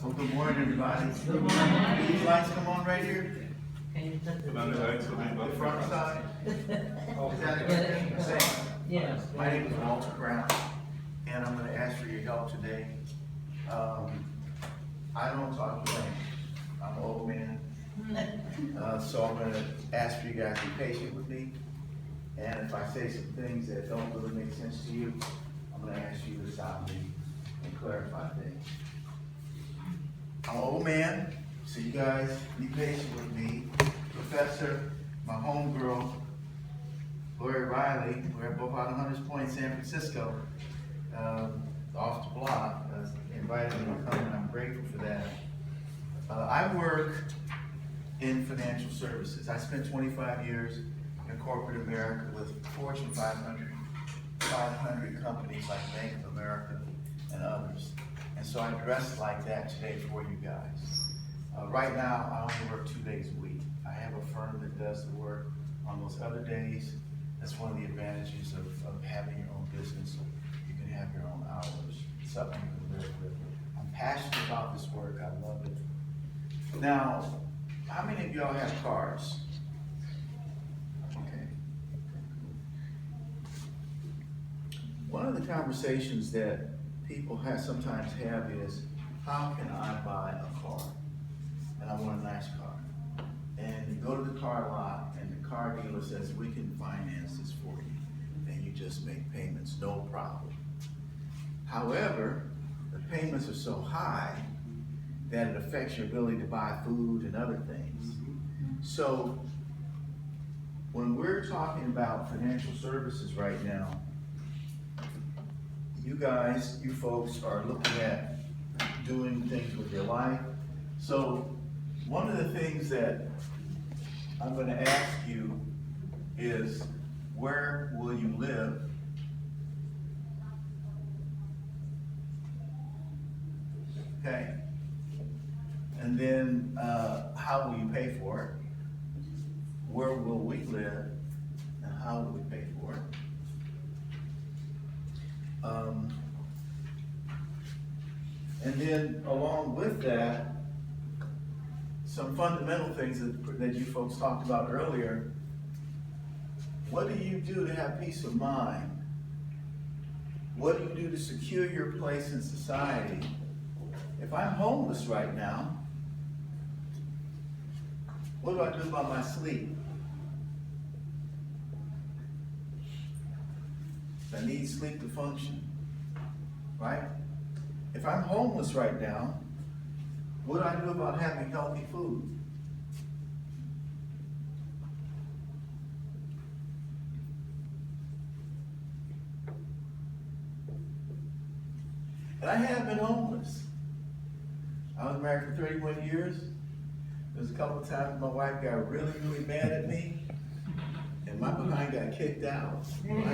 Well, good morning, everybody. Good morning. These lights come on right here? The front side? Is that a good thing? Yeah. My name is Walter Brown, and I'm going to ask for your help today. I don't talk to them. I'm an old man. So I'm going to ask for you guys to be patient with me. And if I say some things that don't really make sense to you, I'm going to ask you to stop me and clarify things. I'm an old man, so you guys be patient with me. Professor, my homegirl, Lori Riley, we're both out of Hunters Point, San Francisco, off the block, invited me to come, and I'm grateful for that. I work in financial services. I spent 25 years in corporate America with Fortune 500 companies like Bank of America and others. And so I dress like that today for you guys. Right now, I only work 2 days a week. I have a firm that does the work on those other days. That's one of the advantages of having your own business. You can have your own hours. It's something you can live with. I'm passionate about this work. I love it. Now, how many of y'all have cars? Okay. One of the conversations that people sometimes have is, how can I buy a car? And I want a nice car. And you go to the car lot, and the car dealer says, we can finance this for you. And you just make payments, no problem. However, the payments are so high that it affects your ability to buy food and other things. So, when we're talking about financial services right now, you folks are looking at doing things with your life. So one of the things that I'm going to ask you is, where will you live? Okay. And then how will you pay for it? Where will we live? And how will we pay for it? And then along with that, some fundamental things that you folks talked about earlier. What do you do to have peace of mind? What do you do to secure your place in society? If I'm homeless right now, what do I do about my sleep? I need sleep to function, right? If I'm homeless right now, what do I do about having healthy food? And I have been homeless. I was married for 31 years. There's a couple of times my wife got really, really mad at me, and my behind got kicked out. Right?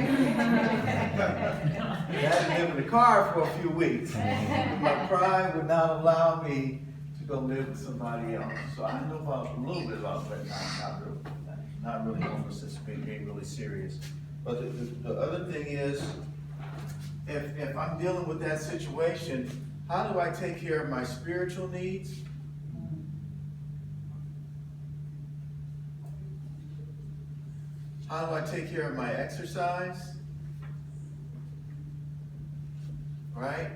I had to live in the car for a few weeks. My pride would not allow me to go live with somebody else. So I know a little bit about that, not really homelessness, being really serious. But the other thing is, if I'm dealing with that situation, how do I take care of my spiritual needs? How do I take care of my exercise? Right?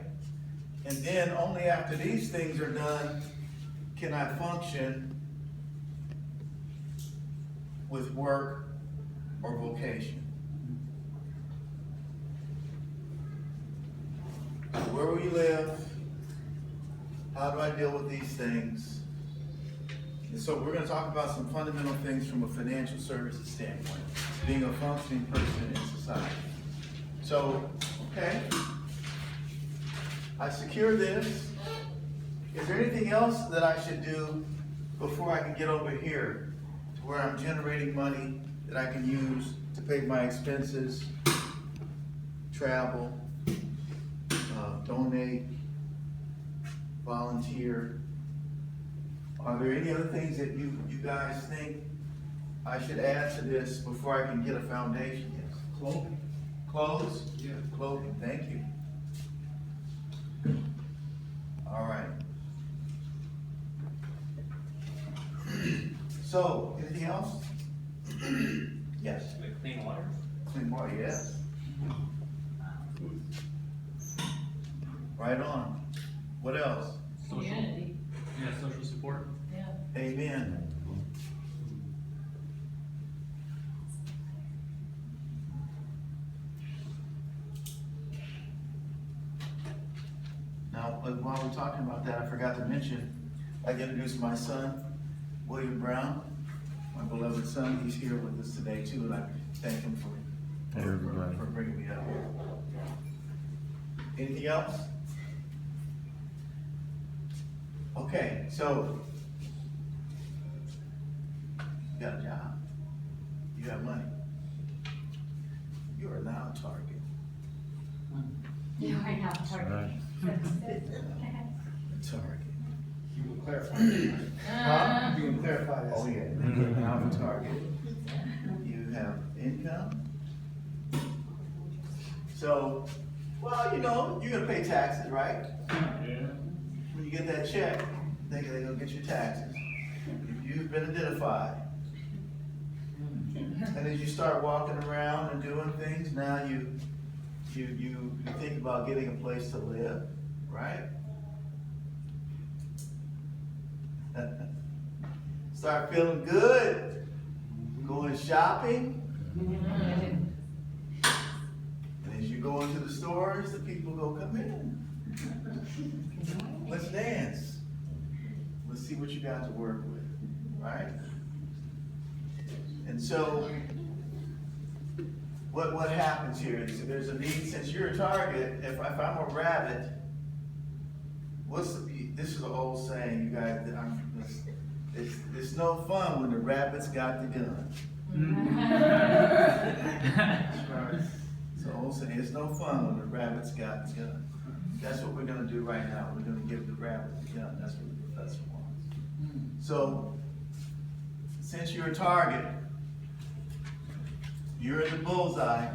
And then only after these things are done can I function with work or vocation. Where will you live? How do I deal with these things? And so we're going to talk about some fundamental things from a financial services standpoint, being a functioning person in society. So, okay, I secure this. Is there anything else that I should do before I can get over here to where I'm generating money that I can use to pay my expenses, travel, donate, volunteer? Are there any other things that you guys think I should add to this before I can get a foundation? Yes. Clothing. Clothes? Yeah. Clothing, thank you. All right. So, anything else? Yes. Like clean water? Clean water, yes. Right on. What else? Community. Yeah, social support. Yeah. Amen. Now, while we're talking about that, I forgot to mention, I'd like to introduce my son, William Brown, my beloved son. He's here with us today too, and I thank him for bringing me up. Anything else? Okay, so you got a job, you have money, you are now a target. Yeah, right now, target. Target. You will clarify that. Huh? You will clarify that. Oh yeah, you're now a target. You have income. So, well, you know, you're gonna pay taxes, right? Yeah. When you get that check, they're gonna get your taxes. If you've been identified. And as you start walking around and doing things, now you think about getting a place to live, right? Start feeling good, going shopping. And as you go into the stores, the people go, come in. Let's dance. Let's see what you got to work with, right? And so, what happens here is there's a need, since you're a target, if I'm a rabbit, this is an old saying, you guys, it's no fun when the rabbit's got the gun. That's right. It's an old saying, it's no fun when the rabbit's got the gun. That's what we're gonna do right now. We're gonna give the rabbit the gun. That's what the professor wants. So, since you're a target, you're in the bullseye.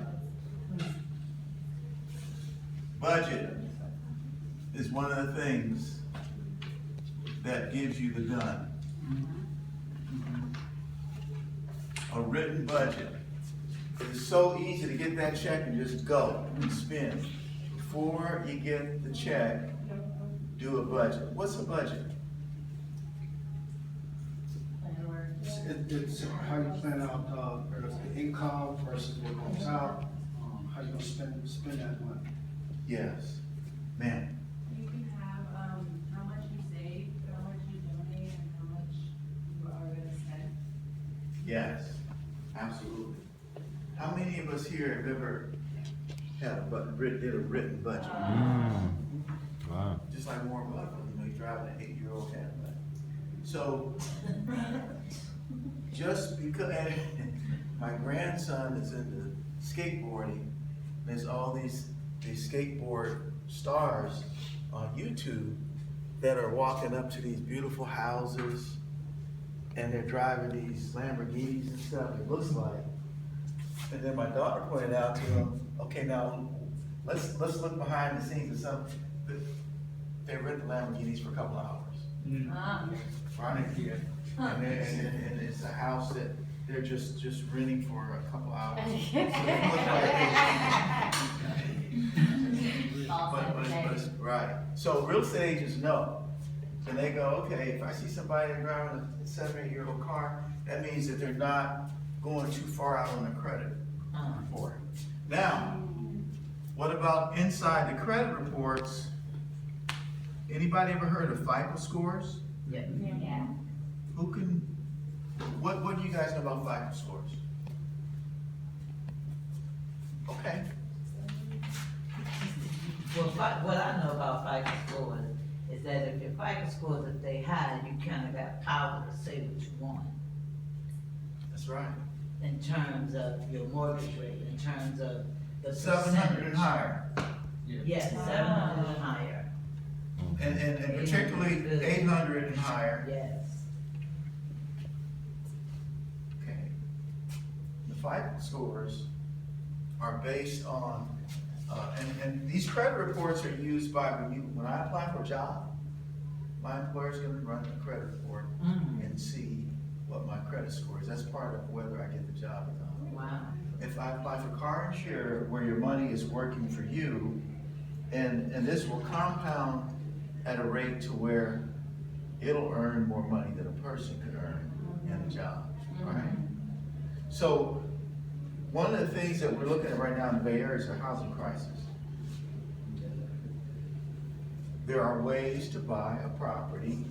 Budget is one of the things that gives you the gun. A written budget. It is so easy to get that check and just go and spend. Before you get the check, do a budget. What's a budget? It's how you plan out the income versus what comes out, how you gonna spend that money. Yes. Ma'am. You can have, how much you save, how much you donate, and how much you are gonna spend. Yes, absolutely. How many of us here have ever did a written budget? Wow. Just like Warren Buffett, you know, he's driving an 8-year-old Cadillac. So, just because, and my grandson is into skateboarding, there's all these skateboard stars on YouTube that are walking up to these beautiful houses and they're driving these Lamborghinis and stuff, it looks like. And then my daughter pointed out to him, okay, now let's look behind the scenes of some, they rent the Lamborghinis for a couple hours. Right? And it's a house that they're just renting for a couple hours. So it looks like right. So real estate agents know. And they go, okay, if I see somebody driving a 7-8-year-old car, that means that they're not going too far out on the credit report. Now, what about inside the credit reports? Anybody ever heard of FICO scores? Yeah. Who can, what do you guys know about FICO scores? Okay. Well, what I know about FICO scores is that if your FICO scores, if they high, you kind of got power to say what you want That's right. in terms of your mortgage rate, in terms of the 700 and higher. Yes, 700 and higher. And particularly 800 and higher. Yes. Okay. The FICO scores are based on, and these credit reports are used by, when I apply for a job, my employer's gonna run the credit report and see what my credit score is. That's part of whether I get the job or not. Wow. If I apply for car insurance where your money is working for you, and this will compound at a rate to where it'll earn more money than a person could earn in a job, right? So, one of the things that we're looking at right now in the Bay Area is a housing crisis. There are ways to buy a property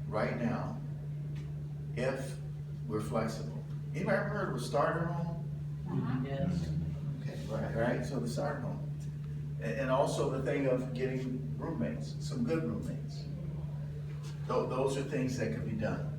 right now if we're flexible. Anybody ever heard of a starter home? Yes. Okay, right, so the starter home. And also the thing of getting roommates, some good roommates. Those are things that can be done.